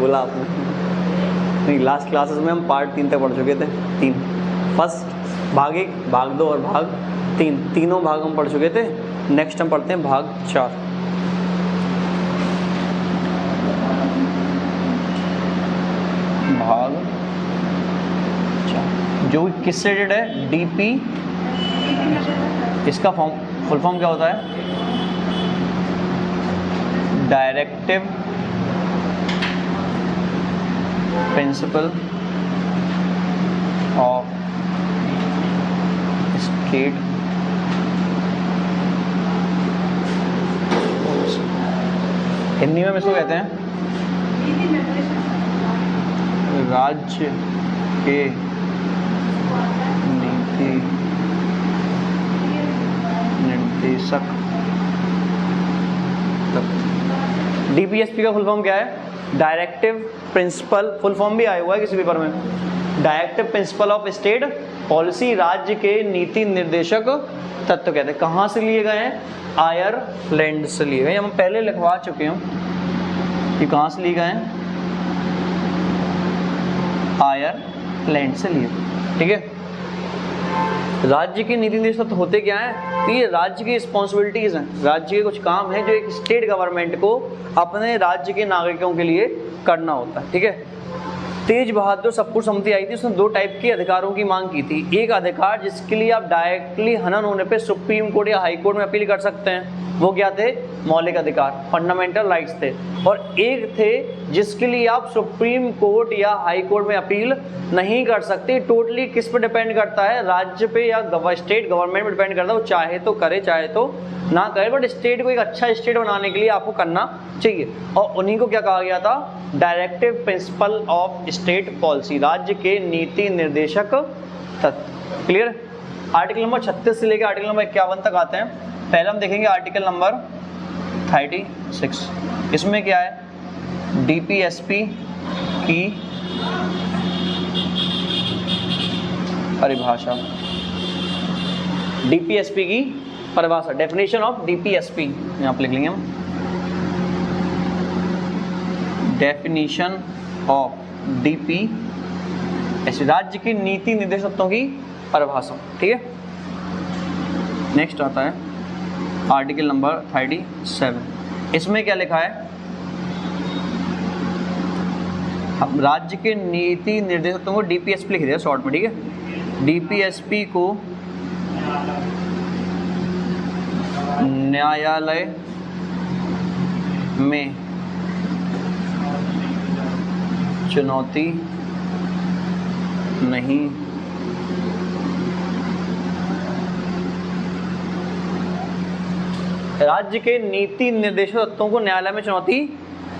बोला आपने नहीं, लास्ट क्लासेस में हम पार्ट 3 तक पढ़ चुके थे। 3 फर्स्ट भाग 1, भाग 2 और भाग 3, तीनों भाग हम पढ़ चुके थे। नेक्स्ट हम पढ़ते हैं भाग 4। भाग 4 जो किससे रिलेटेड है? डीपी। इसका फुल फॉर्म क्या होता है? Directive principle of state Hindi में इसको कहते हैं राज्य के नीति निर्देशक तत्व। डीपीएसपी का फुल फॉर्म क्या है? डायरेक्टिव प्रिंसिपल, फुल फॉर्म भी आया हुआ है किसी पेपर में, directive principle of state policy, राज्य के नीति निर्देशक तत्व कहते हैं। कहाँ से लिए गए हैं? आयरलैंड से लिए गए। हम पहले लिखवा चुके हैं कि कहाँ से लिए गए हैं, आयरलैंड से लिए। ठीक है, राज्य के नीति निर्देशक तत्व होते क्या हैं? तो ये राज्य की रिस्पॉन्सिबिलिटीज हैं, राज्य के कुछ काम हैं जो एक स्टेट गवर्नमेंट को अपने राज्य के नागरिकों के लिए करना होता है। ठीक है, तेज बहादुर सबकुछ समिति आई थी, उसने 2 टाइप के अधिकारों की मांग की थी। एक अधिकार जिसके लिए आप डायरेक्टली हनन होने पे सुप्रीम कोर्ट या हाई कोर्ट में अपील कर सकते हैं, वो क्या थे? मौलिक अधिकार, फंडामेंटल राइट्स थे। और एक थे जिसके लिए आप सुप्रीम कोर्ट या हाई कोर्ट में अपील नहीं कर सकते। टोटली किस पे डिपेंड करता है? राज्य पे या स्टेट गवर्नमेंट पे डिपेंड करता है, वो चाहे तो करे चाहे तो ना करे, बट स्टेट को एक अच्छा स्टेट बनाने के लिए आपको करना चाहिए। और उन्हीं को क्या कहा गया था? Directive principle of state policy, राज्य के नीति निर्देशक तत्व। क्लियर? आर्टिकल नंबर 36 से लेकर आर्टिकल नंबर 51 तक आते हैं। पहले हम देखेंगे आर्टिकल नंबर 36। इसमें क्या है? डीपीएसपी की परिभाषा, डीपीएसपी की परिभाषा, डेफिनेशन ऑफ डीपीएसपी यहाँ पे लिख लेंगे हम। डेफिनेशन ऑफ डीपीएसपी, राज्य की नीति निर्देशकों की परिभाषा। ठीक है, नेक्स्ट आता है आर्टिकल नंबर 37। इसमें क्या लिखा है? अब राज्य के नीति निर्देशकों को डीपीएसपी लिख दिया शॉर्ट में। ठीक है, डीपीएसपी को न्यायालय में चुनौती नहीं राज्य के नीति निर्देशक तत्वों को न्यायालय में चुनौती,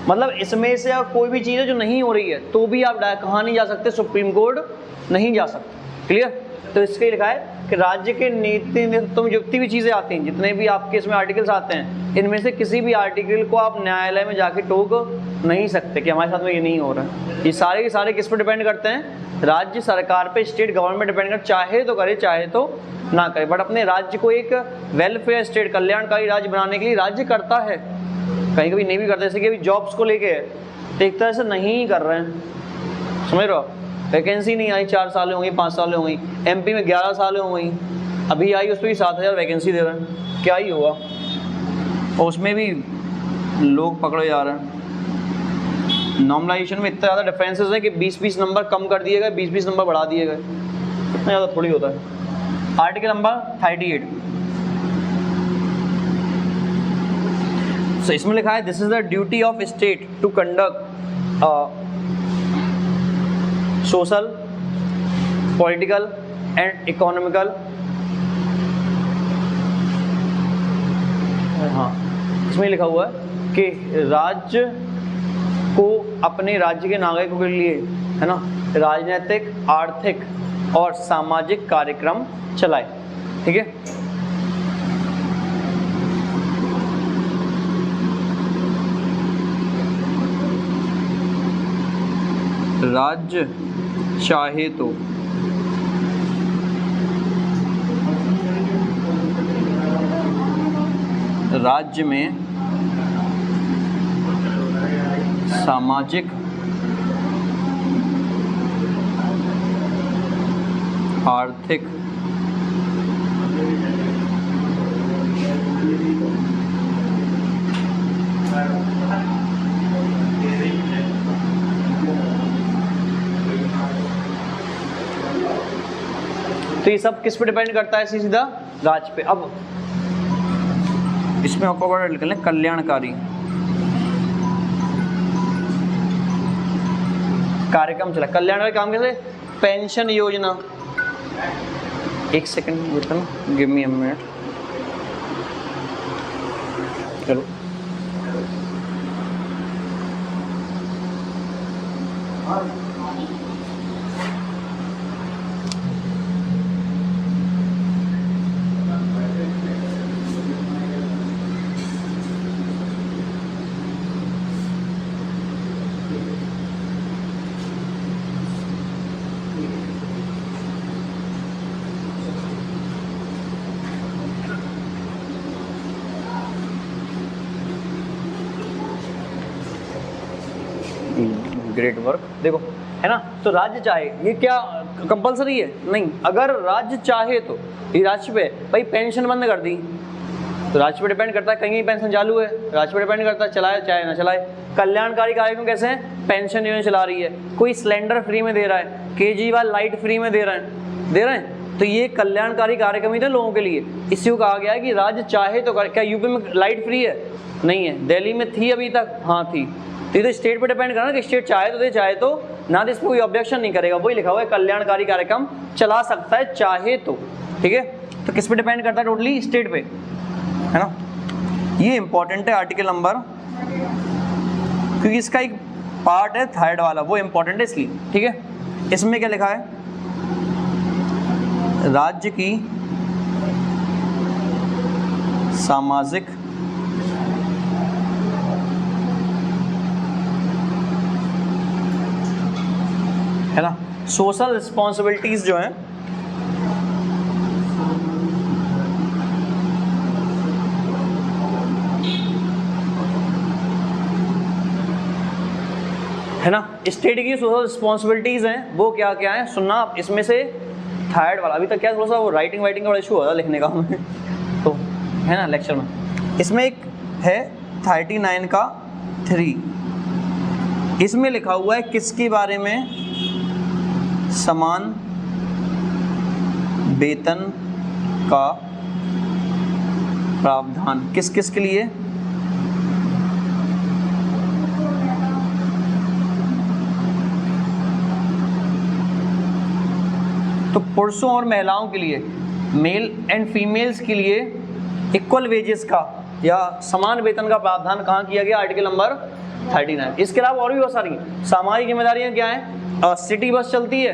मतलब इसमें से कोई भी चीज़ है जो नहीं हो रही है तो भी आप कहाँ नहीं जा सकते? सुप्रीम कोर्ट नहीं जा सकते। क्लियर? तो इसके लिखा है कि राज्य के नीति निर्देशक में जितनी भी चीज़ें आती हैं, जितने भी आपके इसमें आर्टिकल्स आते हैं, इनमें से किसी भी आर्टिकल को आप न्यायालय में जाके टोक नहीं सकते कि हमारे साथ में ये नहीं हो रहा है। ये सारे के सारे किस पर डिपेंड करते हैं? राज्य सरकार पे, स्टेट गवर्नमेंट डिपेंड करते, चाहे तो करे चाहे तो ना करे। बट अपने राज्य को एक वेलफेयर स्टेट, कल्याणकारी राज्य बनाने के लिए राज्य करता है, कहीं कभी नहीं भी करता। जैसे कि अभी जॉब्स को लेके तो एक तरह से नहीं कर रहे हैं, समझ रहे हो? वैकेंसी नहीं आई, 4 साल हो गई, 5 साल हो गई। एमपी में 11 साल हो गई, अभी आई उस पर भी 7000 वैकेंसी दे रहे हैं। क्या ही हुआ? और उसमें भी लोग पकड़े जा रहे हैं। नॉर्मलाइजेशन में इतना ज़्यादा डिफरेंसेस है कि 20-20 नंबर कम कर दिए गए, 20-20 नंबर बढ़ा दिए गए, इतना ज़्यादा थोड़ी होता है। Article number 38। So, इसमें लिखा है this is the duty of state to conduct social, political and economical, हाँ इसमें लिखा हुआ है कि राज्य को अपने राज्य के नागरिकों के लिए, है ना, राजनीतिक, आर्थिक और सामाजिक कार्यक्रम चलाए। ठीक है, राज्य चाहे तो राज्य में सामाजिक आर्थिक तो ये सब किस पे डिपेंड करता है? सीधा राज्य पे। अब इसमें आपको वर्ड लिख लें कल्याणकारी कार्यक्रम चला। कल्याणकारी काम कैसे? पेंशन योजना। एक second give me a minute. चलो ग्रेट वर्क। देखो है ना, तो राज्य चाहे, ये क्या कंपलसरी है? नहीं। अगर राज्य चाहे तो ये राज्य पे भाई पेंशन बंद कर दी तो राज्य पे डिपेंड करता है, कहीं पेंशन चालू है, राज्य पे डिपेंड करता है, चलाए चाहे ना चलाए। कल्याणकारी कार्यक्रम कैसे हैं? पेंशन योजना चला रही है, कोई सिलेंडर फ्री में दे रहा है, केजरीवाल लाइट फ्री में दे रहे हैं, तो ये कल्याणकारी कार्यक्रम ही थे लोगों के लिए। इसी को कहा गया है कि राज्य चाहे तो क्या यूपी में लाइट फ्री है? नहीं है। दिल्ली में थी अभी तक? हाँ थी। तो ये तो स्टेट पे डिपेंड करना कि स्टेट चाहे तो दे, चाहे तो ना दे, इसमें कोई ऑब्जेक्शन नहीं करेगा। वही लिखा हुआ है कल्याणकारी कार्यक्रम चला सकता है चाहे तो। ठीक है, तो किस पे डिपेंड करता है? टोटली स्टेट पे, है ना। ये इंपॉर्टेंट है आर्टिकल नंबर, क्योंकि इसका एक पार्ट है थर्ड वाला, वो इंपॉर्टेंट है इसलिए। ठीक है, इसमें क्या लिखा है? राज्य की सामाजिक है ना, सोशल रिस्पॉन्सिबिलिटीज जो हैं है ना, स्टेट की सोशल रिस्पॉन्सिबिलिटीज हैं, वो क्या क्या है सुनना आप। इसमें से थर्ड वाला, अभी तक क्या थोड़ा सा वो राइटिंग वाइटिंग का बड़ा इशू हो रहा है लिखने का हमें तो है ना लेक्चर में। इसमें एक है 39 का 3, इसमें लिखा हुआ है किसके बारे में? समान वेतन का प्रावधान। किस किस के लिए? तो पुरुषों और महिलाओं के लिए, मेल एंड फीमेल्स के लिए इक्वल वेजेस का या समान वेतन का प्रावधान कहाँ किया गया? Article number 39। इसके अलावा और भी बहुत सारी सामाजिक जिम्मेदारियां क्या हैं? सिटी बस चलती है,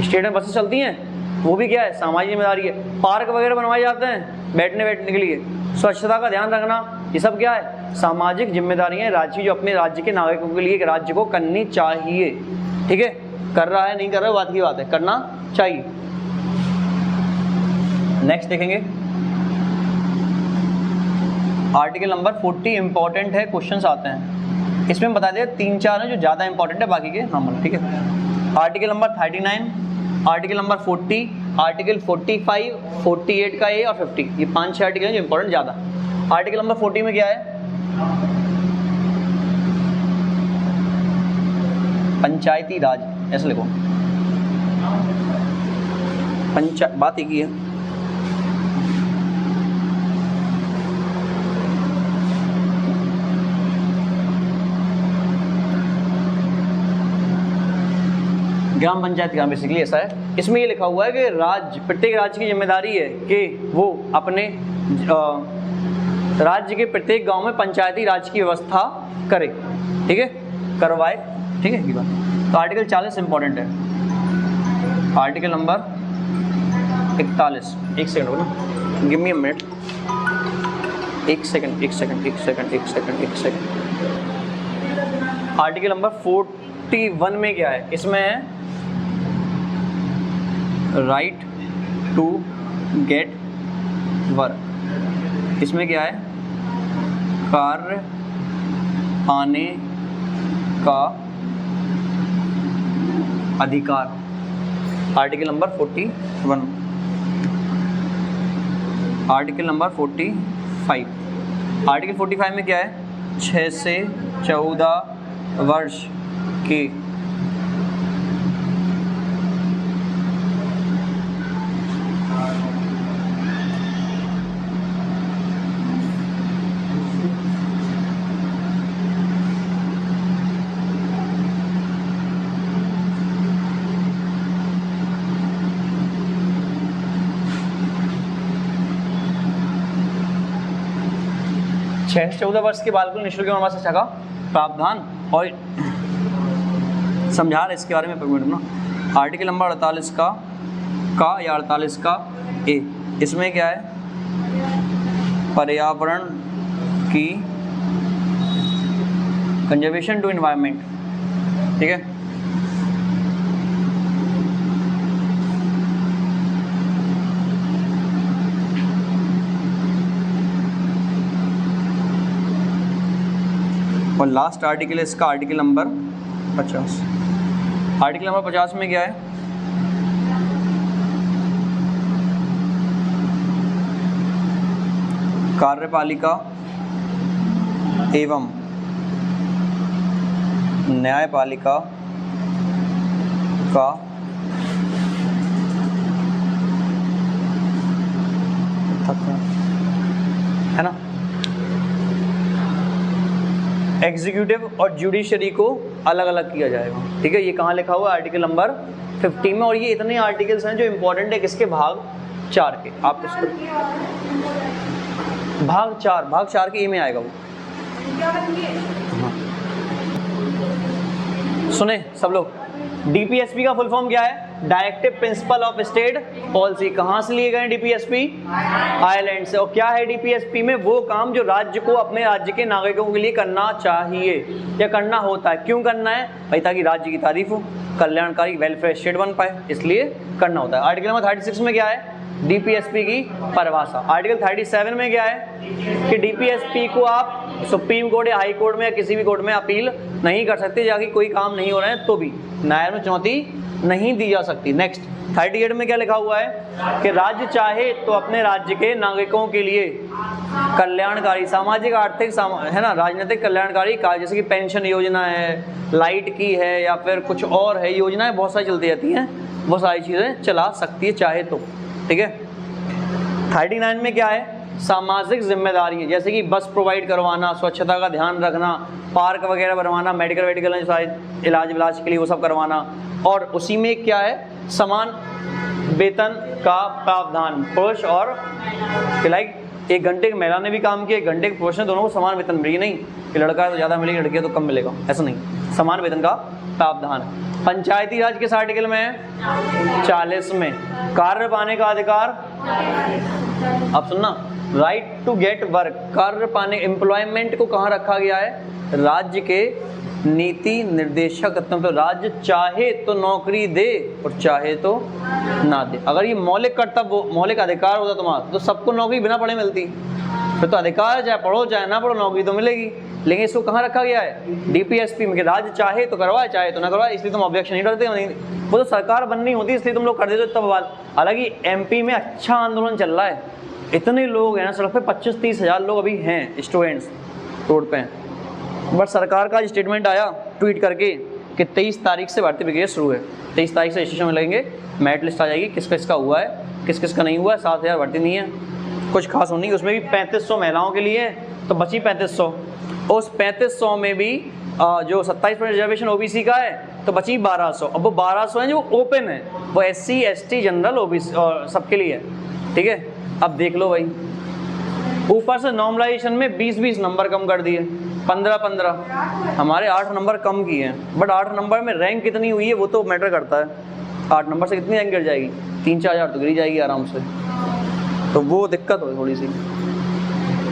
स्टेट में बसें चलती हैं, वो भी क्या है? सामाजिक जिम्मेदारी है। पार्क वगैरह बनवाए जाते हैं बैठने के लिए, स्वच्छता का ध्यान रखना, ये सब क्या है? सामाजिक जिम्मेदारियां राज्य जो अपने राज्य के नागरिकों के लिए राज्य को करनी चाहिए। ठीक है, कर रहा है नहीं कर रहा है बात की बात है, करना चाहिए। नेक्स्ट देखेंगे आर्टिकल नंबर 40, इंपॉर्टेंट है, क्वेश्चंस आते हैं इसमें। बता दें 3-4 हैं जो ज़्यादा इंपॉर्टेंट है, बाकी के नॉर्मल। ठीक है, article number 39, article number 40, article 45, 48 का ए और 50, ये 5-6 आर्टिकल हैं जो इंपॉर्टेंट ज़्यादा। आर्टिकल नंबर 40 में क्या है? पंचायती राज, ऐसे लिखो, बात एक ही है। ग्राम पंचायत का बेसिकली ऐसा है। इसमें ये लिखा हुआ है कि राज्य, प्रत्येक राज्य की जिम्मेदारी है कि वो अपने राज्य के प्रत्येक गांव में पंचायती राज की व्यवस्था करे। ठीक है, करवाए। ठीक है, ये बात। तो आर्टिकल 40 इंपॉर्टेंट है। आर्टिकल नंबर 41, एक सेकंड होगा ना, गिव मी अ मिनट, एक सेकंड। आर्टिकल नंबर 41 में क्या है? इसमें है राइट टू गेट वर्क। इसमें क्या है? कार्य पाने का अधिकार। Article number 41, article number 45। Article 45 में क्या है, 6 से 14 वर्ष के छह से 14 वर्ष के बालकों को निःशुल्क एवं शिक्षा का प्रावधान। और समझा रहे इसके बारे में ना, आर्टिकल नंबर 48 का या 48 का ए, इसमें क्या है, पर्यावरण की कंजर्वेशन टू एनवायरनमेंट, ठीक है। और लास्ट आर्टिकल है इसका आर्टिकल नंबर 50। आर्टिकल नंबर 50 में क्या है, कार्यपालिका एवं न्यायपालिका का है ना, एग्जीक्यूटिव और जुडिशरी को अलग अलग किया जाएगा, ठीक है। ये कहाँ लिखा हुआ है, आर्टिकल नंबर 50 में। और ये इतने आर्टिकल्स हैं जो इंपॉर्टेंट है किसके, भाग 4 के। आप इसको भाग 4 के ए में आएगा वो। सुने सब लोग, डीपीएसपी का फुल फॉर्म क्या है, directive principle of state policy. कहाँ से लिए गए डीपीएसपी, आयरलैंड से। और क्या है डीपीएसपी में, वो काम जो राज्य को अपने राज्य के नागरिकों के लिए करना चाहिए या करना होता है। क्यों करना है भाई, ताकि राज्य की तारीफ हो, कल्याणकारी वेलफेयर स्टेट बन पाए, इसलिए करना होता है। आर्टिकल नंबर 36 में क्या है, डीपीएसपी की परिभाषा। आर्टिकल 37 में क्या है कि डीपीएसपी को आप सुप्रीम कोर्ट या हाई कोर्ट में या किसी भी कोर्ट में अपील नहीं कर सकते, जाके कोई काम नहीं हो रहा है तो भी न्यायालय में चुनौती नहीं दी जा सकती। नेक्स्ट 38 में क्या लिखा हुआ है कि राज्य चाहे तो अपने राज्य के नागरिकों के लिए कल्याणकारी सामाजिक आर्थिक है ना, राजनीतिक कल्याणकारी कार्य, जैसे कि पेंशन योजना है, लाइट की है, या फिर कुछ और है, योजनाएं बहुत सारी चलती रहती हैं, वो सारी चीज़ें चला सकती है चाहे तो, ठीक है। 39 में क्या है, सामाजिक जिम्मेदारी है, जैसे कि बस प्रोवाइड करवाना, स्वच्छता का ध्यान रखना, पार्क वगैरह बनवाना, मेडिकल इलाज के लिए वो सब करवाना। और उसी में क्या है, समान वेतन का प्रावधान, पुरुष और लाइक 1 घंटे की महिला ने भी काम किया, 1 घंटे के पुरुष ने, दोनों को समान वेतन मिलेगी। नहीं कि लड़का है तो ज़्यादा मिलेगी, लड़की है तो कम मिलेगा, ऐसा नहीं, समान वेतन का प्रावधान। पंचायती राज किस आर्टिकल में है, 40 में। कार्य पाने का अधिकार, अब सुनना, राइट टू गेट वर्क, कार्य पाने, एम्प्लॉयमेंट को कहाँ रखा गया है, राज्य के नीति निर्देशक, मतलब राज्य चाहे तो नौकरी दे और चाहे तो ना दे। अगर ये मौलिक कर्तव्य, मौलिक अधिकार होता तुम्हारा, तो सबको नौकरी बिना पढ़े मिलती, फिर तो अधिकार है, चाहे पढ़ो चाहे ना पढ़ो नौकरी तो मिलेगी। लेकिन इसको कहाँ रखा गया है, डीपीएसपी में, कि राज्य चाहे तो करवाए चाहे तो ना करवाए, इसलिए तुम ऑब्जेक्शन नहीं करते। वो तो सरकार बननी होती है इसलिए तुम लोग कर देते हो तब बात। हालांकि एमपी में अच्छा आंदोलन चल रहा है, इतने लोग हैं ना सड़क पे, 25-30 हज़ार लोग अभी हैं स्टूडेंट्स रोड पे। बट सरकार का स्टेटमेंट आया ट्वीट करके कि 23 तारीख से भर्ती प्रक्रिया शुरू है, 23 तारीख से रजिस्ट्रेशन में लगेंगे, मेरिट लिस्ट आ जाएगी, किस किस का हुआ है किस किस का नहीं हुआ है। 7,000 भर्ती नहीं है, कुछ खास होनी, उसमें भी 3500 महिलाओं के लिए तो बची 3500। उस 3500 में भी जो 27% रिजर्वेशन ओबीसी का है तो बची 1200। अब वो 1200 है जो ओपन है, वो SC ST जनरल ओबीसी और सबके लिए है, ठीक है। अब देख लो भाई, ऊपर से नॉर्मलाइजेशन में 20-20 नंबर कम कर दिए, 15-15, हमारे 8 नंबर कम किए हैं। बट 8 नंबर में रैंक कितनी हुई है वो तो मैटर करता है, 8 नंबर से कितनी रैंक गिर जाएगी, 3-4 हज़ार तो गिरी जाएगी आराम से, तो वो दिक्कत हो थोड़ी सी।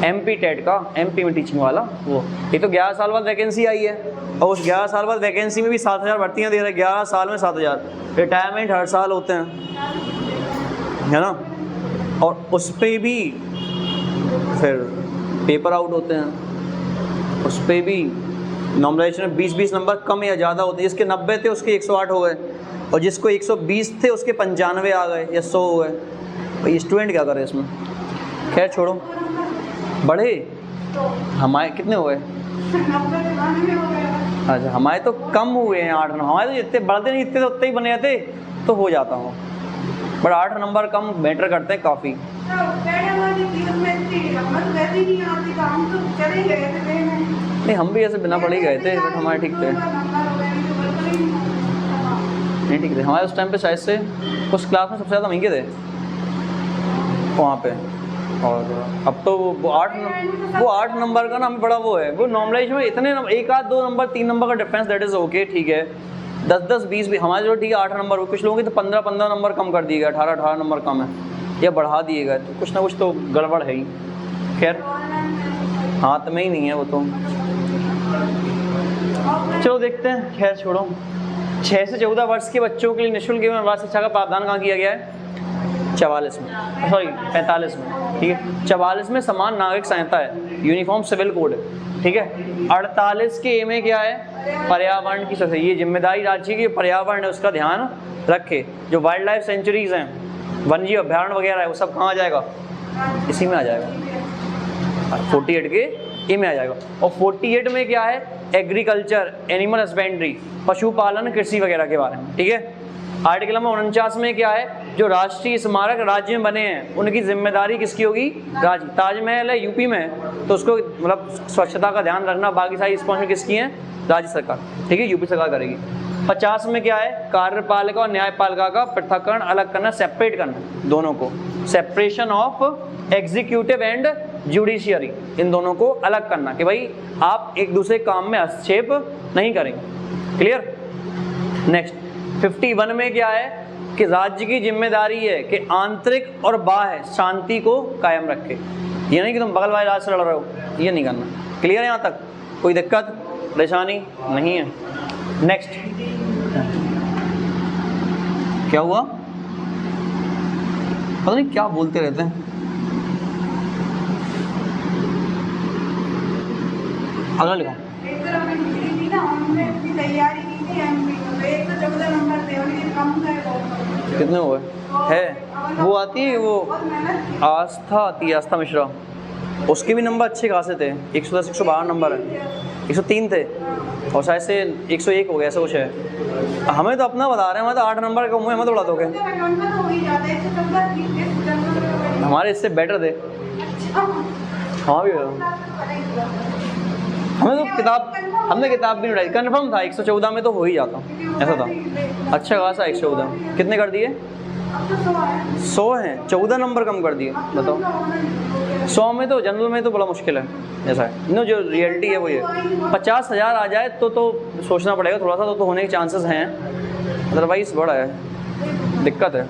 MP टेट का, MP में टीचिंग वाला, वो एक तो 11 साल बाद वैकेंसी आई है, और उस 11 साल बाद वैकेंसी में भी 7,000 भर्तियाँ दे रहे हैं, 11 साल में 7,000। रिटायरमेंट हर साल होते हैं, है ना, और उस पर भी फिर पेपर आउट होते हैं, उस पर भी नॉर्मलाइजेशन में 20-20 नंबर कम या ज़्यादा होते हैं। जिसके 90 थे उसके 108 हो गए, और जिसको 120 थे उसके 95 आ गए या 100 हो गए। भाई स्टूडेंट क्या करे इसमें, खैर छोड़ो। बढ़े हमारे कितने हुए? अच्छा हमारे तो कम हुए हैं 8 नंबर, हमारे तो जितने बढ़ते नहीं इतने तो उतने ही बने जाते तो हो जाता हूँ, बट 8 नंबर कम मैटर करते हैं काफ़ी। नहीं हम भी ऐसे बिना पढ़े ही गए थे, बट हमारे ठीक थे, नहीं ठीक थे हमारे उस टाइम पे। शायद से उस क्लास में सबसे ज़्यादा महंगे थे वहाँ पे। और अब तो वो 8 नंबर का ना हमें बड़ा वो है, वो नॉर्मलाइजेशन में इतने एक आध 2 नंबर 3 नंबर का डिफरेंस, दैट इज़ ओके, ठीक है। 10 20 भी हमारे जो ठीक है 8 नंबर हो, कुछ लोगों की तो 15 नंबर कम कर दिए गए, 18 नंबर कम है या बढ़ा दिए गए, तो कुछ ना कुछ तो गड़बड़ है ही। खैर हाथ में ही नहीं है वो तो, चलो देखते हैं, खैर छोड़ो। 6 से 14 वर्ष के बच्चों के लिए निःशुल्क एवं बाल शिक्षा का प्रावधान कहाँ किया गया है? 44 में, सॉरी 45 में, ठीक है। 44 में समान नागरिक संहिता है, यूनिफॉर्म सिविल कोड है, ठीक है। 48 के ए में क्या है? पर्यावरण की सुरक्षा, ये जिम्मेदारी राज्य की पर्यावरण है उसका ध्यान रखे। जो वाइल्ड लाइफ सेंचुरीज हैं, वन्यजीव अभ्यारण्य वगैरह है, वो सब कहाँ आ जाएगा? इसी में आ जाएगा, 48 के ए में आ जाएगा। और 48 में क्या है? एग्रीकल्चर, एनिमल हस्बेंड्री, पशुपालन, कृषि वगैरह के बारे में, ठीक है। आर्टिकल नंबर 49 में क्या है? जो राष्ट्रीय स्मारक राज्य में बने हैं उनकी जिम्मेदारी किसकी होगी? राज्य। ताजमहल है यूपी में, तो उसको मतलब स्वच्छता का ध्यान रखना, बाकी सारी रिस्पॉन्सिबिलिटी किसकी है? राज्य सरकार, ठीक है, यूपी सरकार करेगी। 50 में क्या है? कार्यपालिका और न्यायपालिका का पृथक्करण, अलग करना, सेपरेट करना दोनों को, separation of executive and judiciary, इन दोनों को अलग करना कि भाई आप एक दूसरे काम में हस्तक्षेप नहीं करेंगे। क्लियर? नेक्स्ट 51 में क्या है? कि राज्य की जिम्मेदारी है कि आंतरिक और बाह्य शांति को कायम रखे। ये नहीं कि तुम बगल वाले राज्य से लड़ रहे हो, ये नहीं करना। क्लियर है? यहाँ तक कोई दिक्कत परेशानी नहीं है? नेक्स्ट क्या हुआ? पता नहीं क्या बोलते रहते हैं। अगला लिखो। कितने हुए है? वो आती है, वो आस्था आती है, आस्था मिश्रा, उसके भी नंबर अच्छे खासे थे, 110 112 नंबर है, 103 थे और शायद से 101 हो गया, ऐसा कुछ है। हमें तो अपना बता रहे हैं, हमें तो 8 नंबर का हमें तो बढ़ा दोगे। हमारे इससे बेटर थे। हाँ भी हमें तो हमने किताब भी नहीं उठाई, कन्फर्म था 114 में तो हो ही जाता, ऐसा था। अच्छा खासा 114 कितने कर दिए? 100 हैं, 14 नंबर कम कर दिए, बताओ। 100 में तो जनरल में तो बड़ा मुश्किल है, ऐसा है नो, जो रियलिटी है वो ये। 50,000 आ जाए तो सोचना पड़ेगा थोड़ा सा, तो होने के चांसेस हैं, अदरवाइज बड़ा है, दिक्कत है।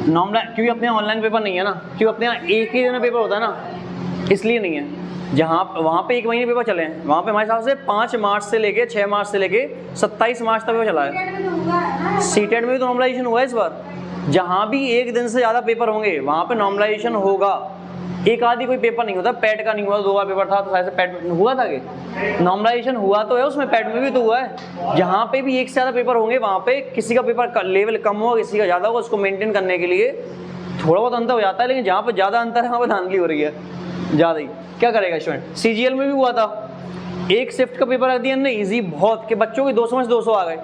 नॉर्मल क्योंकि अपने यहाँ ऑनलाइन पेपर नहीं है ना, क्योंकि अपने यहाँ एक ही दिन में पेपर होता है ना, इसलिए नहीं है। जहाँ वहाँ पे 1 महीने पेपर चले हैं, वहाँ पे हमारे हिसाब से 5 मार्च से लेके 6 मार्च से लेके 27 मार्च तक पेपर चला है। सीटेट में भी तो नॉर्मलाइजेशन हुआ है इस बार। जहाँ भी एक दिन से ज़्यादा पेपर होंगे वहाँ पे नॉर्मलाइजेशन होगा। एक आदि कोई पेपर नहीं होता, पैट का नहीं हुआ, 2 बार पेपर था तो शायद से पैट हुआ था कि नॉर्मलाइजेशन हुआ तो है उसमें, पैट में भी तो हुआ है। जहाँ पे भी एक से ज़्यादा पेपर होंगे वहाँ पे किसी का पेपर लेवल कम होगा, किसी का ज़्यादा होगा, उसको मेंटेन करने के लिए थोड़ा बहुत अंतर हो जाता है। लेकिन जहाँ पे ज़्यादा अंतर है वहाँ पे धांधली हो रही है ज़्यादा ही, क्या करेगा स्टूडेंट। सीजीएल में भी हुआ था, एक शिफ्ट का पेपर रख दिया ना इजी बहुत, कि बच्चों के 200 में से 200 आ गए।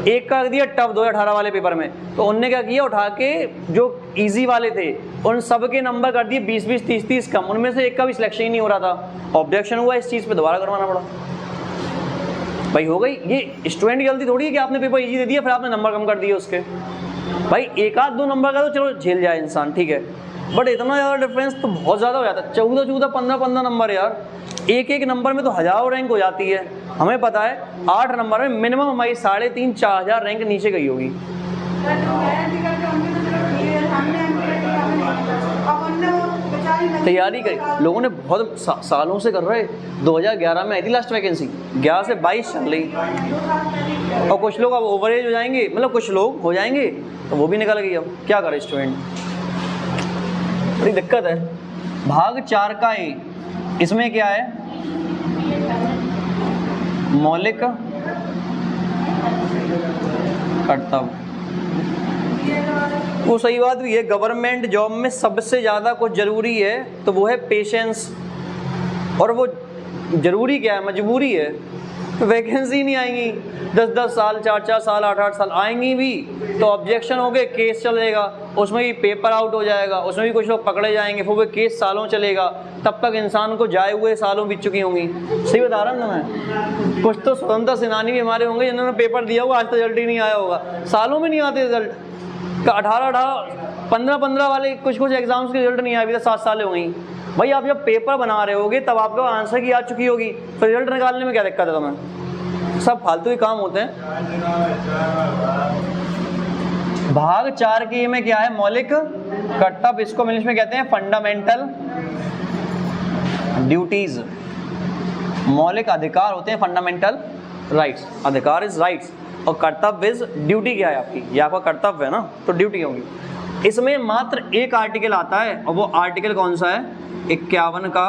एक का रख दिया टफ 2018 वाले पेपर में, तो उनने क्या किया, उठा के जो इजी वाले थे उन सब के नंबर कर दिए 20-20 30-30 कम, उनमें से एक का भी सिलेक्शन ही नहीं हो रहा था। ऑब्जेक्शन हुआ इस चीज़ पे, दोबारा करवाना पड़ा। भाई हो गई, ये स्टूडेंट की गलती थोड़ी है कि आपने पेपर इजी दे दिया फिर आपने नंबर कम कर दिए उसके। भाई 1-2 नंबर का तो चलो झेल जाए इंसान, ठीक है, बट इतना ज़्यादा डिफरेंस तो बहुत ज़्यादा हो जाता है। 14 15 नंबर यार, एक नंबर में तो हज़ारों रैंक हो जाती है। हमें पता है 8 नंबर में मिनिमम हमारी 3,500-4,000 रैंक नीचे गई होगी। तैयारी करी लोगों ने, बहुत सालों से कर रहे। 2011 में आई थी लास्ट वैकेंसी, 11 से 22 चल रही। और कुछ लोग अब ओवरेज हो जाएंगे, मतलब कुछ लोग हो जाएंगे तो वो भी निकल गई। अब क्या करे स्टूडेंट, बड़ी दिक्कत है। भाग 4 का ए, इसमें क्या है, मौलिक कर्तव्य। वो सही बात भी है, गवर्नमेंट जॉब में सबसे ज़्यादा कुछ ज़रूरी है तो वो है पेशेंस। और वो ज़रूरी क्या है, मजबूरी है। तो वैकेंसी नहीं आएंगी, 10-10 साल, 4-4 साल, 8-8 साल आएंगी भी तो ऑब्जेक्शन हो गए, केस चलेगा, उसमें भी पेपर आउट हो जाएगा, उसमें भी कुछ लोग पकड़े जाएंगे, फिर वो केस सालों चलेगा, तब तक इंसान को जाए हुए सालों बीत चुकी होंगी। सही बता रहा हूँ ना मैं। कुछ तो स्वतंत्रता सेनानी भी हमारे होंगे जिन्होंने पेपर दिया होगा, आज तक रिजल्ट ही नहीं आया होगा, सालों में नहीं आते रिजल्ट। 18-18, 15-15 वाले कुछ एग्जाम्स के रिजल्ट नहीं आए, अभी तक 7 साल हो गई। भाई आप जब पेपर बना रहे होगे तब आपको आंसर की आ चुकी होगी, फिर रिजल्ट निकालने में क्या दिक्कत है तुम्हें? सब फालतू ही काम होते हैं। भाग 4 की में क्या है, मौलिक कर्तव्य, इसको इंग्लिश में कहते हैं फंडामेंटल ड्यूटीज। मौलिक अधिकार होते हैं फंडामेंटल राइट्स, अधिकार इज राइट्स और कर्तव्य इज ड्यूटी। क्या है आपकी, ये आपका कर्तव्य है ना, तो ड्यूटी होगी। इसमें मात्र एक आर्टिकल आता है और वो आर्टिकल कौन सा है, 51 का।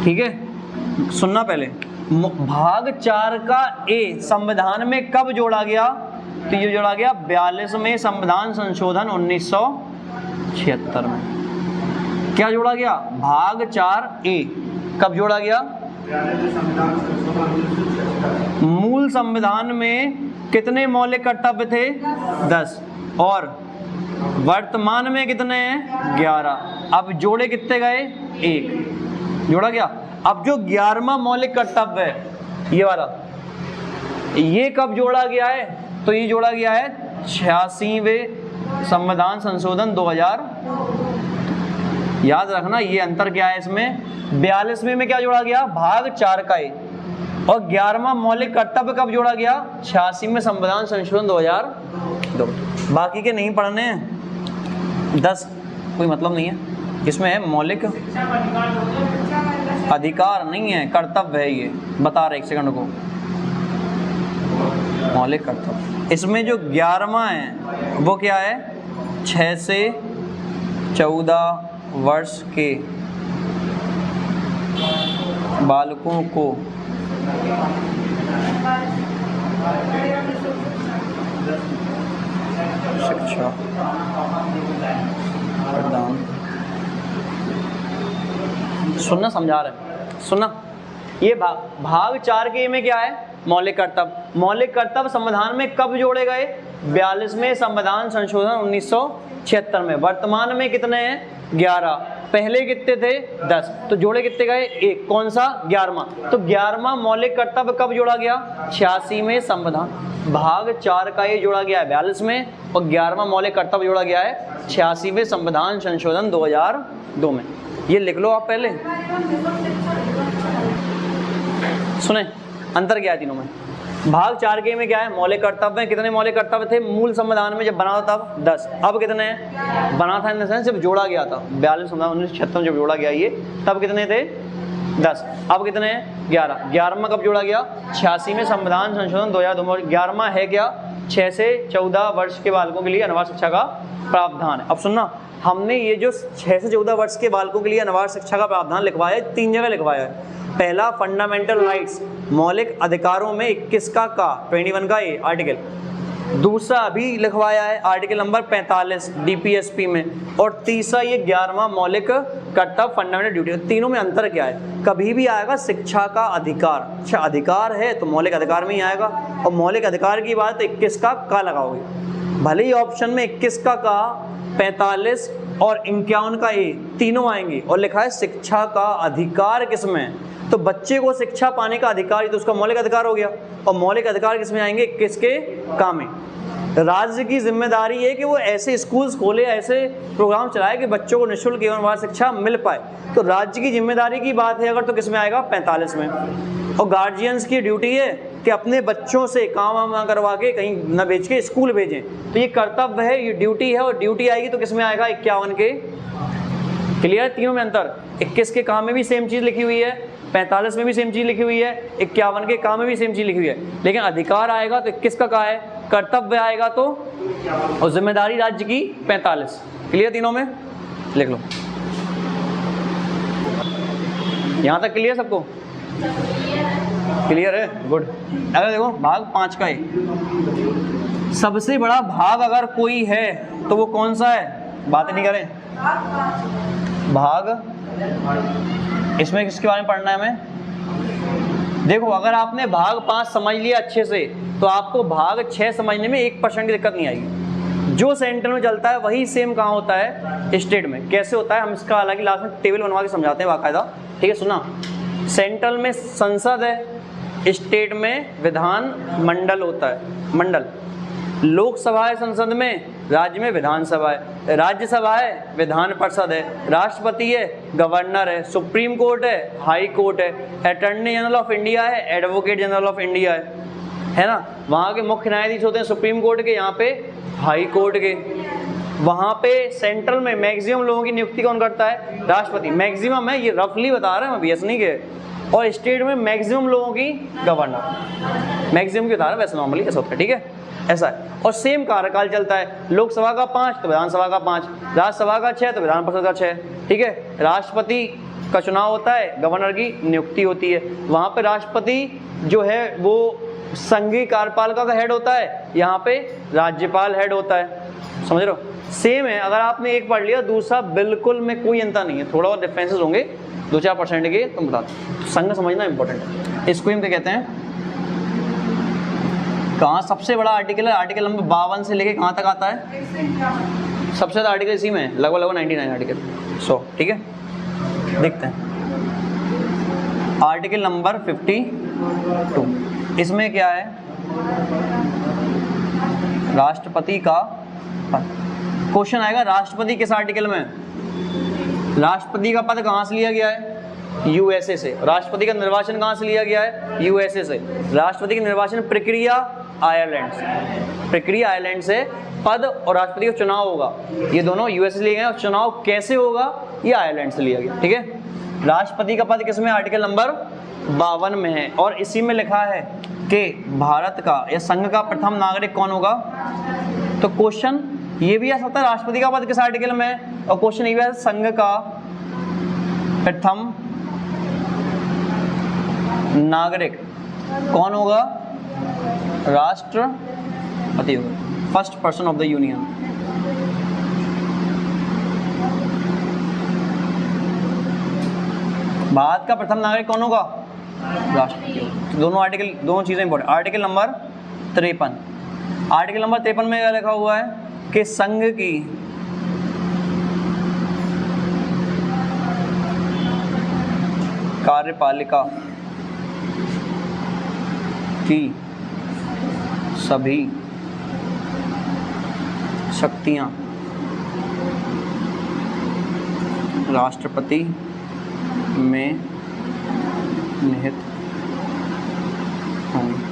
ठीक है, सुनना पहले। भाग 4 का ए संविधान में कब जोड़ा गया, तो ये जोड़ा गया 42वें संविधान संशोधन 1976 में। क्या जोड़ा गया, भाग 4 ए कब जोड़ा गया, मूल संविधान में कितने मौलिक कर्तव्य थे, 10, और वर्तमान में कितने हैं, 11। अब जोड़े कितने गए, 1 जोड़ा गया। अब जो 11वां मौलिक कर्तव्य है, ये वाला, ये कब जोड़ा गया है, तो ये जोड़ा गया है 86वें संविधान संशोधन 2000। याद रखना ये अंतर क्या है इसमें, 42वें में क्या जोड़ा गया, भाग 4 का ए, और 11वां मौलिक कर्तव्य कब जोड़ा गया, 86वें संविधान संशोधन 2002। बाकी के नहीं पढ़ने हैं, 10 कोई मतलब नहीं है। इसमें है मौलिक अधिकार नहीं है, कर्तव्य है, ये बता रहे 1 सेकंड को, मौलिक कर्तव्य। इसमें जो 11वां है वो क्या है, 6 से 14 वर्ष के बालकों को शिक्षा प्रदान। सुनना, समझा रहे, सुनना। ये भाग 4 के में क्या है, मौलिक कर्तव्य। मौलिक कर्तव्य संविधान में कब जोड़े गए, 42वें संविधान संशोधन 1976 में। वर्तमान में कितने हैं, 11, पहले कितने थे, 10, तो जोड़े कितने गए, 1। कौन सा, 11वां। तो 11वां मौलिक कर्तव्य कब जोड़ा गया, 86वें संविधान। भाग 4 का ये जोड़ा गया है 42 में, और 11वां मौलिक कर्तव्य जोड़ा गया है 86वें संविधान संशोधन 2002 में। ये लिख लो आप पहले, सुने अंतर क्या है तीनों में। भाग 4 के में क्या है, मौलिक कर्तव्य में कितने मौलिक कर्तव्य थे, मूल संविधान में जब बना था तब 10, अब कितने हैं, बना था इन द सेंस जब जोड़ा गया था 42 संविधान 1976 में जब जोड़ा गया ये, तब कितने थे, 10, अब कितने हैं, 11। 11वां कब जोड़ा गया, 86वें संविधान संशोधन 2002। 11वां है क्या, 6 से 14 वर्ष के बालकों के लिए अनिवार्य शिक्षा का प्रावधान है। अब सुनना, हमने ये जो 6 से 14 वर्ष के बालकों के लिए अनिवार्य शिक्षा का प्रावधान लिखवाया है, 3 जगह लिखवाया है। पहला फंडामेंटल राइट्स, मौलिक अधिकारों में 21 का 21 का ए आर्टिकल। दूसरा अभी लिखवाया है आर्टिकल नंबर 45 डीपीएसपी में, और तीसरा ये 11वां मौलिक कर्तव्य फंडामेंटल ड्यूटी। तीनों में अंतर क्या है, कभी भी आएगा शिक्षा का अधिकार, अच्छा अधिकार है तो मौलिक अधिकार में ही आएगा, और मौलिक अधिकार की बात 21 का लगाओगे, भले ही ऑप्शन में 21 का 45 और 51 का ए तीनों आएंगे, और लिखा है शिक्षा का अधिकार किसमें, तो बच्चे को शिक्षा पाने का अधिकार, तो उसका मौलिक अधिकार हो गया। और मौलिक अधिकार किसमें आएंगे, किसके काम में, राज्य की जिम्मेदारी है कि वो ऐसे स्कूल्स खोले, ऐसे प्रोग्राम चलाए कि बच्चों को निःशुल्क एवं अनिवार्य शिक्षा मिल पाए। तो राज्य की जिम्मेदारी की बात है अगर, तो किसमें आएगा, 45 में। और गार्जियंस की ड्यूटी है कि अपने बच्चों से काम वाम करवा के कहीं न भेज के स्कूल भेजें, तो ये कर्तव्य है, ये ड्यूटी है, और ड्यूटी आएगी तो किसमें आएगा, 51 के। क्लियर, तीनों में अंतर। 21 के काम में भी सेम चीज़ लिखी हुई है, 45 में भी सेम चीज़ लिखी हुई है, 51 के काम में भी सेम चीज़ लिखी हुई है, लेकिन अधिकार आएगा तो 21 का है, कर्तव्य आएगा तो, और जिम्मेदारी राज्य की 45। क्लियर, तीनों में लिख लो। यहाँ तक क्लियर सबको। क्लियर है, गुड। अगर देखो भाग 5 का ही सबसे बड़ा भाग अगर कोई है तो वो कौन सा है, बात नहीं करें भाग, इसमें किसके बारे में पढ़ना है हमें। देखो अगर आपने भाग 5 समझ लिया अच्छे से तो आपको भाग 6 समझने में 1% की दिक्कत नहीं आएगी। जो सेंटर में चलता है वही सेम कहाँ होता है, स्टेट में। कैसे होता है हम इसका हालांकि लास्ट में टेबल बनवा के समझाते हैं बाकायदा, ठीक है। सुना, सेंट्रल में संसद है, स्टेट में विधान मंडल होता है, मंडल। लोकसभा है संसद में, राज्य में विधानसभा है, राज्यसभा है, विधान परिषद है, राष्ट्रपति है, गवर्नर है, सुप्रीम कोर्ट है, हाई कोर्ट है, अटॉर्नी जनरल ऑफ इंडिया है, एडवोकेट जनरल ऑफ इंडिया है ना। वहाँ के मुख्य न्यायाधीश होते हैं सुप्रीम कोर्ट के, यहाँ पे हाई कोर्ट के। वहाँ पे सेंट्रल में मैक्सिमम लोगों की नियुक्ति कौन करता है, राष्ट्रपति। मैक्सिमम है, ये रफली बता रहे हैं अभी, ऐसा नहीं के। और स्टेट में मैक्सिमम लोगों की गवर्नर, मैक्सिमम की बता रहे हैं, वैसे नॉर्मली ऐसा होता है, ठीक है, ऐसा है। और सेम कार्यकाल चलता है, लोकसभा का 5 तो विधानसभा का 5, राज्यसभा का 6 तो विधान परिषद का 6, ठीक है। राष्ट्रपति का चुनाव होता है, गवर्नर की नियुक्ति होती है। वहाँ पे राष्ट्रपति जो है वो संघीय कार्यपालिका का हेड होता है, यहाँ पे राज्यपाल हेड होता है, समझ रहे हो। सेम है, अगर आपने एक पढ़ लिया दूसरा बिल्कुल में कोई अंतर नहीं है, थोड़ा और डिफरेंसेस होंगे 2-4% के, तुम बता दो। संघ समझना इंपॉर्टेंट है। इसको हम क्या कहते हैं, कहाँ सबसे बड़ा आर्टिकल है, आर्टिकल नंबर 52 से लेके कहाँ तक आता है, सबसे ज़्यादा आर्टिकल इसी में है, लगभग 99 आर्टिकल 100, ठीक है। देखते हैं आर्टिकल नंबर 52, इसमें क्या है, राष्ट्रपति का क्वेश्चन आएगा। राष्ट्रपति किस आर्टिकल में, राष्ट्रपति का पद कहाँ से लिया गया है, यूएसए से। राष्ट्रपति का निर्वाचन कहाँ से लिया गया है, यूएसए से। राष्ट्रपति की निर्वाचन प्रक्रिया आयरलैंड से, प्रक्रिया आयरलैंड से। पद और राष्ट्रपति का चुनाव होगा, ये दोनों यूएसए से लिए गए, और चुनाव कैसे होगा ये आयरलैंड से लिया गया, ठीक है। राष्ट्रपति का पद किसमें, आर्टिकल नंबर 52 में है। और इसी में लिखा है कि भारत का या संघ का प्रथम नागरिक कौन होगा। तो क्वेश्चन ये भी आ सकता है राष्ट्रपति का पद किस आर्टिकल में है, और क्वेश्चन ये भी है संघ का प्रथम नागरिक कौन होगा, राष्ट्रपति होगा, first person of the union. Bharat का प्रथम नागरिक कौन होगा, राष्ट्रपति। दोनों आर्टिकल, दोनों चीजें important. Article number 53, article number 53 में क्या लिखा हुआ है कि संघ की कार्यपालिका की सभी शक्तियां राष्ट्रपति में निहित होंगी।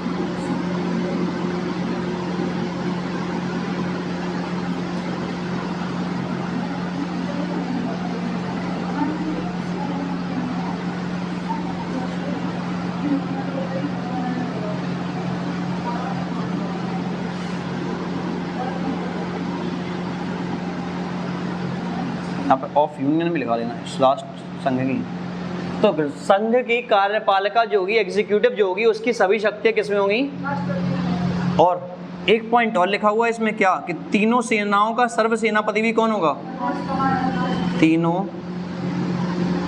यहाँ पे ऑफ यूनियन भी लगा देना है, लास्ट संघ की। तो फिर संघ की कार्यपालिका जो होगी, एग्जीक्यूटिव जो होगी, उसकी सभी शक्तियां किसमें होंगी। और एक पॉइंट और लिखा हुआ है इसमें क्या, कि तीनों सेनाओं का सर्व सेनापति भी कौन होगा, तीनों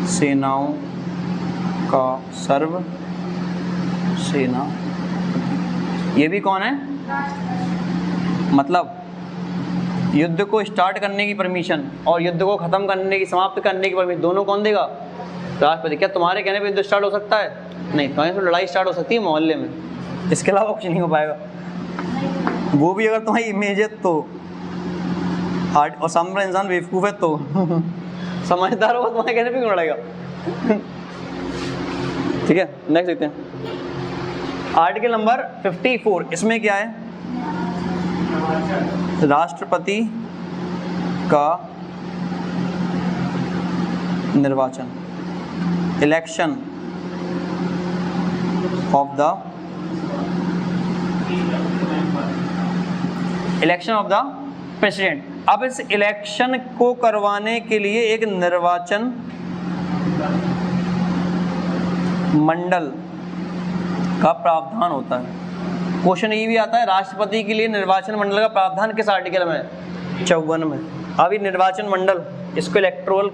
सेनाओं का सर्व सेना, ये भी कौन है, मतलब युद्ध को स्टार्ट करने की परमिशन और युद्ध को खत्म करने की, समाप्त करने की परमिशन दोनों कौन देगा, राष्ट्रपति। क्या तुम्हारे कहने पे युद्ध स्टार्ट हो सकता है, नहीं, तुम्हारे तो लड़ाई स्टार्ट हो सकती है मोहल्ले में, इसके अलावा कुछ नहीं हो पाएगा। वो भी अगर तुम्हारी इमेज है तो, और सामने इंसान बेवकूफ़ है तो समझदार हो, तुम्हारे कहने पे क्यों लड़ाएगा। ठीक है, नेक्स्ट देखते हैं आर्टिकल नंबर 54। इसमें क्या है, राष्ट्रपति का निर्वाचन, इलेक्शन ऑफ द प्रेसिडेंट। अब इस इलेक्शन को करवाने के लिए एक निर्वाचन मंडल का प्रावधान होता है। क्वेश्चन ये भी आता है राष्ट्रपति के लिए निर्वाचन मंडल का प्रावधान किस आर्टिकल में? 54 में। अभी निर्वाचन मंडल इसको इलेक्टोरल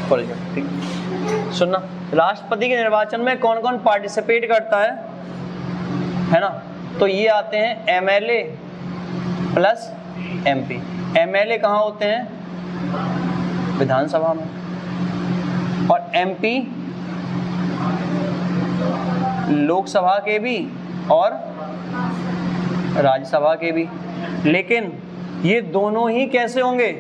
सॉरी ठीक सुनना, राष्ट्रपति के निर्वाचन में कौन कौन पार्टिसिपेट करता है ना? तो ये आते हैं एमएलए प्लस एमपी। एमएलए कहाँ होते हैं? विधानसभा में, और एमपी लोकसभा के भी और राज्यसभा के भी। लेकिन ये दोनों ही कैसे होंगे?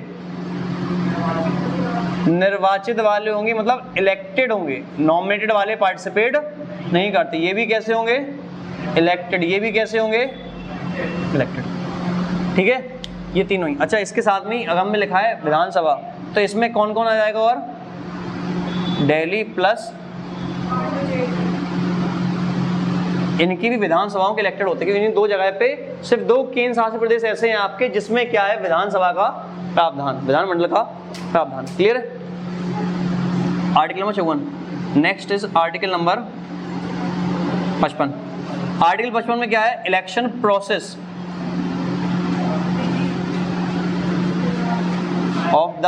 निर्वाचित वाले होंगे, मतलब इलेक्टेड होंगे। नॉमिनेटेड वाले पार्टिसिपेट नहीं करते। ये भी कैसे होंगे? इलेक्टेड। ये भी कैसे होंगे? इलेक्टेड। ठीक है, ये तीनों ही। अच्छा, इसके साथ में अगम में लिखा है विधानसभा, तो इसमें कौन कौन आ जाएगा? और दिल्ली प्लस इनकी भी विधानसभाओं के इलेक्टेड होते हैं, क्योंकि इन दो जगह पे सिर्फ 2 केंद्र शासित प्रदेश ऐसे हैं आपके जिसमें क्या है? विधानसभा का प्रावधान, विधानमंडल का प्रावधान। क्लियर है? Article number 54। Next is article number 55। Article 55 में क्या है? इलेक्शन प्रोसेस ऑफ द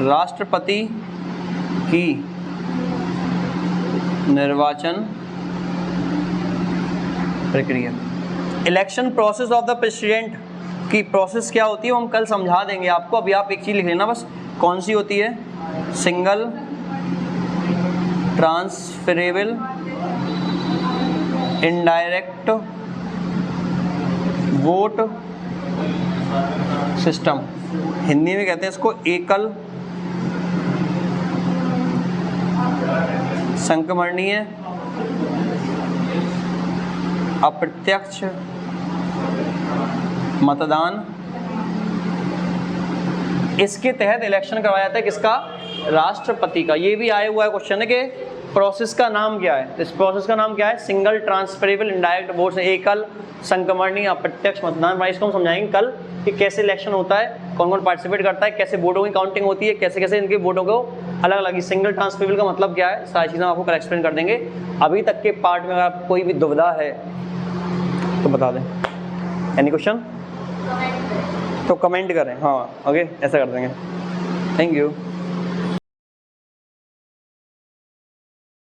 राष्ट्रपति की निर्वाचन प्रक्रिया। Election process of the president की प्रोसेस क्या होती है वो हम कल समझा देंगे आपको। अभी आप एक चीज लिख लेना बस, कौन सी होती है? Single transferable indirect vote system. Hindi में कहते हैं इसको एकल संक्रमणीय अप्रत्यक्ष मतदान। इसके तहत इलेक्शन करवाया जाता है किसका? राष्ट्रपति का। ये भी आया हुआ है क्वेश्चन है कि प्रोसेस का नाम क्या है? इस प्रोसेस का नाम क्या है? सिंगल ट्रांसफरेबल इनडायरेक्ट वोट, एकल संक्रमणीय अप्रत्यक्ष मतदान। इसको हम समझाएंगे कल कि कैसे इलेक्शन होता है, कौन कौन पार्टिसिपेट करता है, कैसे वोटों की काउंटिंग होती है, कैसे कैसे इनके वोटों को अलग अलग। सिंगल ट्रांसफरेबल का मतलब क्या है, सारी चीज़ें आपको कल एक्सप्लेन कर देंगे। अभी तक के पार्ट में अगर कोई भी दुविधा है तो बता दें। एनी क्वेश्चन तो कमेंट करें। हाँ, ओके, ऐसा कर देंगे। Thank you.